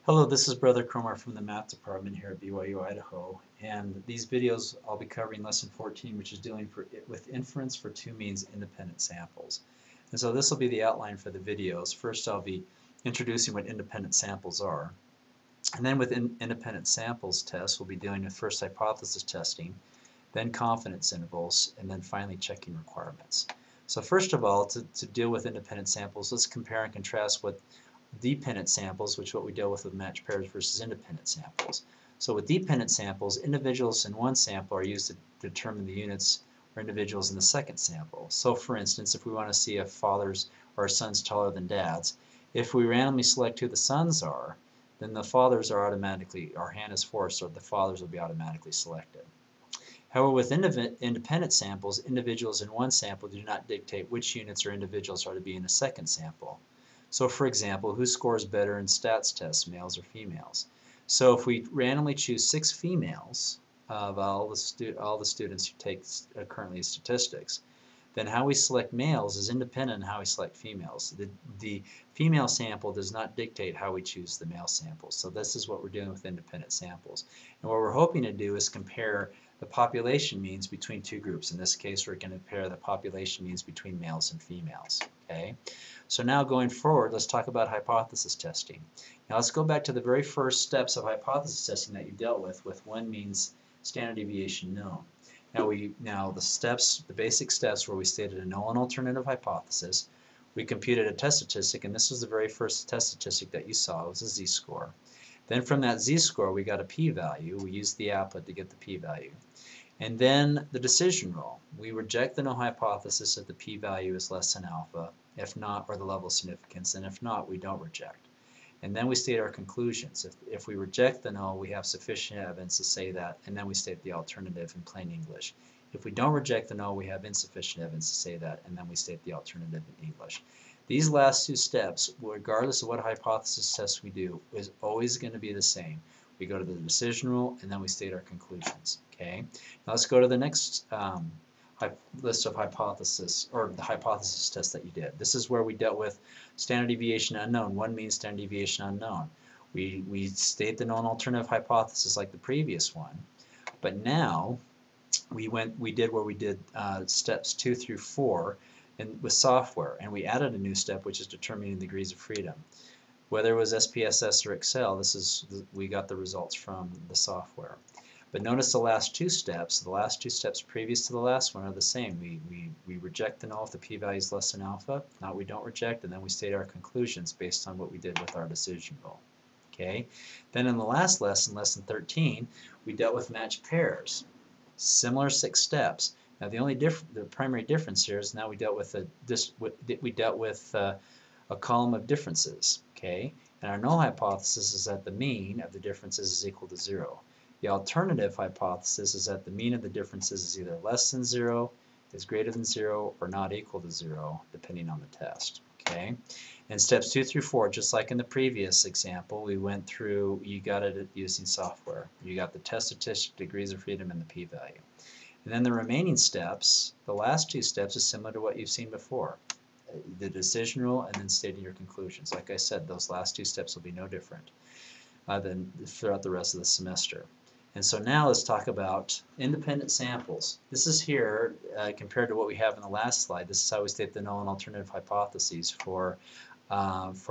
Hello, this is Brother Cromar from the Math Department here at BYU Idaho, and these videos I'll be covering Lesson 14, which is dealing with inference for two means independent samples. And so this will be the outline for the videos. First I'll be introducing what independent samples are, and then with independent samples tests we'll be dealing with first hypothesis testing, then confidence intervals, and then finally checking requirements. So first of all, to deal with independent samples, let's compare and contrast what dependent samples, which is what we deal with matched pairs, versus independent samples. So with dependent samples, individuals in one sample are used to determine the units or individuals in the second sample. So for instance, if we want to see if fathers or sons taller than dads, if we randomly select who the sons are, then the fathers are automatically, our hand is forced, so the fathers will be automatically selected. However, with independent samples, individuals in one sample do not dictate which units or individuals are to be in a second sample. So for example, who scores better in stats tests, males or females? So if we randomly choose 6 females of all the students who take currently statistics, then how we select males is independent of how we select females. The female sample does not dictate how we choose the male samples. So this is what we're doing with independent samples. And what we're hoping to do is compare the population means between two groups. In this case, we're going to compare the population means between males and females. Okay. So now going forward, let's talk about hypothesis testing. Now let's go back to the very first steps of hypothesis testing that you dealt with one means standard deviation known. Now the basic steps where we stated a null and alternative hypothesis, we computed a test statistic, and this was the very first test statistic that you saw. It was a z-score. Then from that z-score we got a p-value. We used the applet to get the p-value. And then the decision rule. We reject the null hypothesis if the p-value is less than alpha, if not, or the level of significance, and if not, we don't reject. And then we state our conclusions. If we reject the null, we have sufficient evidence to say that, and then we state the alternative in plain English. If we don't reject the null, we have insufficient evidence to say that, and then we state the alternative in English. These last two steps, regardless of what hypothesis test we do, is always going to be the same. We go to the decision rule, and then we state our conclusions. Okay. Now let's go to the next list of hypothesis, or the hypothesis test that you did. This is where we dealt with standard deviation unknown, one mean standard deviation unknown. We state the known alternative hypothesis like the previous one, but now we did where we did steps 2 through 4 with software, and we added a new step, which is determining degrees of freedom. Whether it was SPSS or Excel, we got the results from the software. But notice the last two steps previous to the last one are the same. We reject the null if the p-value is less than alpha. Not we don't reject, and then we state our conclusions based on what we did with our decision rule. Okay. Then in the last lesson, lesson 13, we dealt with matched pairs. Similar 6 steps. Now the primary difference here is now we dealt with a column of differences. Okay. And our null hypothesis is that the mean of the differences is equal to 0. The alternative hypothesis is that the mean of the differences is either less than 0, is greater than 0, or not equal to 0, depending on the test. Okay? In steps 2 through 4, just like in the previous example, we went through, you got it using software. You got the test statistic, degrees of freedom, and the p-value. And then the remaining steps, the last 2 steps, is similar to what you've seen before. The decision rule and then stating your conclusions. Like I said, those last 2 steps will be no different than throughout the rest of the semester. And so now let's talk about independent samples. This is here compared to what we have in the last slide. This is how we state the null and alternative hypotheses for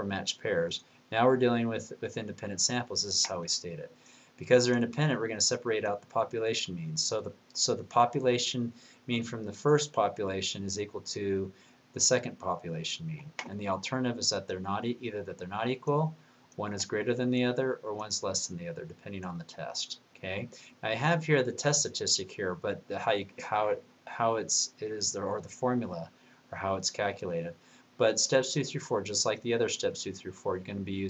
matched pairs. Now we're dealing with independent samples. This is how we state it. Because they're independent, we're going to separate out the population means. So the population mean from the first population is equal to the second population mean. And the alternative is that they're not either that they're not equal, one is greater than the other, or one's less than the other, depending on the test. Okay. I have here the test statistic here, but how it is there, or the formula, or how it's calculated. But steps 2 through 4, just like the other steps 2 through 4, you're going to be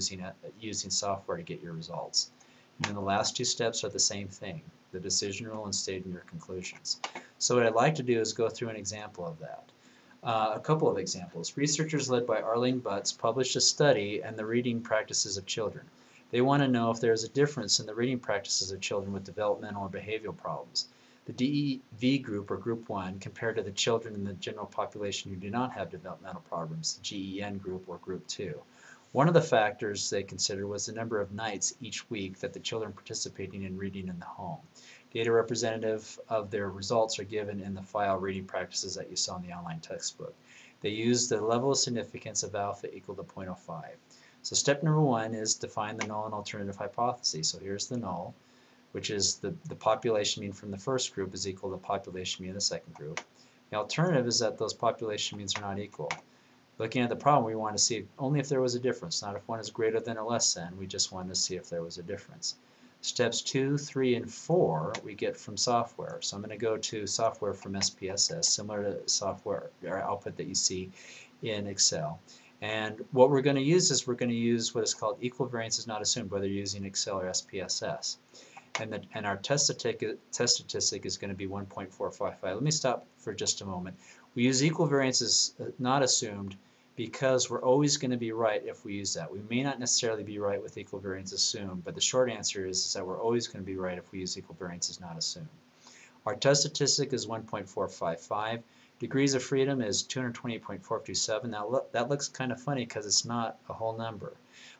using software to get your results. And then the last 2 steps are the same thing, the decision rule and stating your conclusions. So what I'd like to do is go through an example of that. A couple of examples. Researchers led by Arlene Butts published a study on the reading practices of children. They want to know if there is a difference in the reading practices of children with developmental or behavioral problems. The DEV group, or group 1, compared to the children in the general population who do not have developmental problems, the GEN group, or group 2. One of the factors they considered was the number of nights each week that the children participating in reading in the home. Data representative of their results are given in the file reading practices that you saw in the online textbook. They use the level of significance of alpha equal to 0.05. So step number one is define the null and alternative hypothesis. So here's the null, which is the population mean from the first group is equal to the population mean of the second group. The alternative is that those population means are not equal. Looking at the problem, we want to see only if there was a difference, not if one is greater than or less than. We just want to see if there was a difference. Steps 2, 3, and 4 we get from software. So I'm going to go to software from SPSS, similar to software or output that you see in Excel. And what we're going to use is we're going to use what is called equal variance is not assumed, whether you're using Excel or SPSS. And our test statistic is going to be 1.455. Let me stop for just a moment. We use equal variance is not assumed because we're always going to be right if we use that. We may not necessarily be right with equal variance assumed, but the short answer is that we're always going to be right if we use equal variance is not assumed. Our test statistic is 1.455. Degrees of freedom is 228.427. Now that looks kind of funny because it's not a whole number.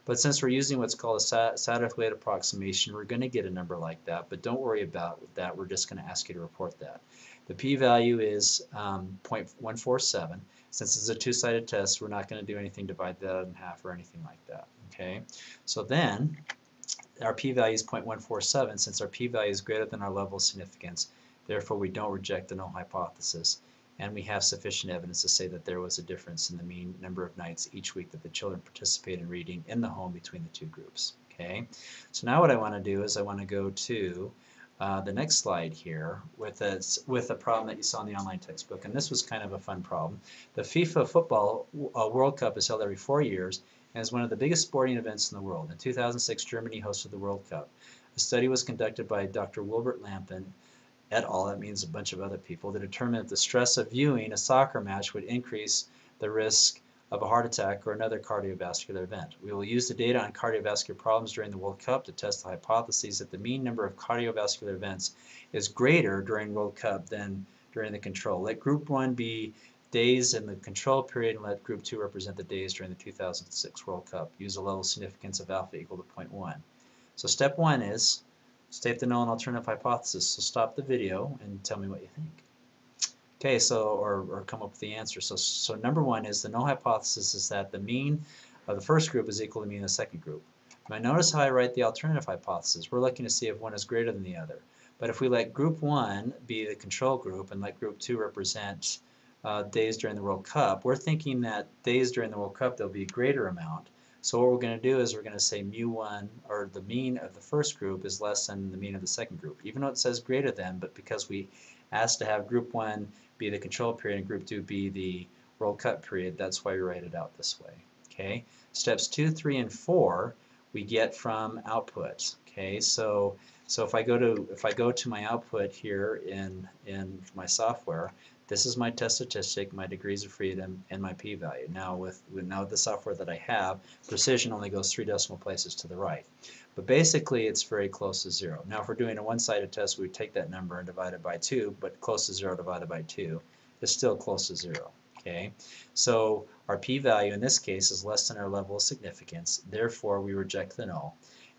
But since we're using what's called a Satterthwaite approximation, we're going to get a number like that. But don't worry about that. We're just going to ask you to report that. The p-value is 0.147. Since it's a two-sided test, we're not going to do anything divide that in half or anything like that. Okay. So then our p-value is 0.147. Since our p-value is greater than our level of significance, therefore we don't reject the null hypothesis. And we have sufficient evidence to say that there was a difference in the mean number of nights each week that the children participate in reading in the home between the two groups. Okay, so now what I want to do is I want to go to the next slide here with a problem that you saw in the online textbook, and this was kind of a fun problem. The FIFA Football World Cup is held every 4 years and is one of the biggest sporting events in the world. In 2006, Germany hosted the World Cup. A study was conducted by Dr. Wilbert Lampin et al., that means a bunch of other people, to determine if the stress of viewing a soccer match would increase the risk of a heart attack or another cardiovascular event. We will use the data on cardiovascular problems during the World Cup to test the hypothesis that the mean number of cardiovascular events is greater during World Cup than during the control. Let group 1 be days in the control period and let group 2 represent the days during the 2006 World Cup. Use a level significance of alpha equal to 0.1. So step 1 is state the null and alternative hypothesis. So stop the video and tell me what you think. Okay, so or come up with the answer. So number 1 is the null hypothesis is that the mean of the first group is equal to the mean of the second group. Now notice how I write the alternative hypothesis. We're looking to see if one is greater than the other. But if we let group 1 be the control group and let group 2 represent days during the World Cup, we're thinking that days during the World Cup there'll be a greater amount. So what we're going to do is we're going to say mu1, or the mean of the first group, is less than the mean of the second group, even though it says greater than, but because we asked to have group 1 be the control period and group 2 be the World Cup period, that's why we write it out this way. Okay, steps 2, 3, and 4 we get from output. Okay, so if I go to my output here in my software, this is my test statistic, my degrees of freedom, and my p-value. Now with the software that I have, precision only goes 3 decimal places to the right. But basically it's very close to 0. Now if we're doing a one-sided test, we would take that number and divide it by 2, but close to 0 divided by 2 is still close to 0. Okay, so our p-value in this case is less than our level of significance, therefore we reject the null,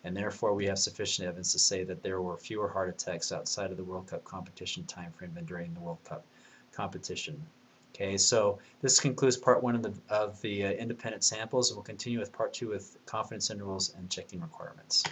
and therefore we have sufficient evidence to say that there were fewer heart attacks outside of the World Cup competition time frame than during the World Cup competition. Okay, so this concludes part 1 of the independent samples, and we'll continue with part 2 with confidence intervals and checking requirements.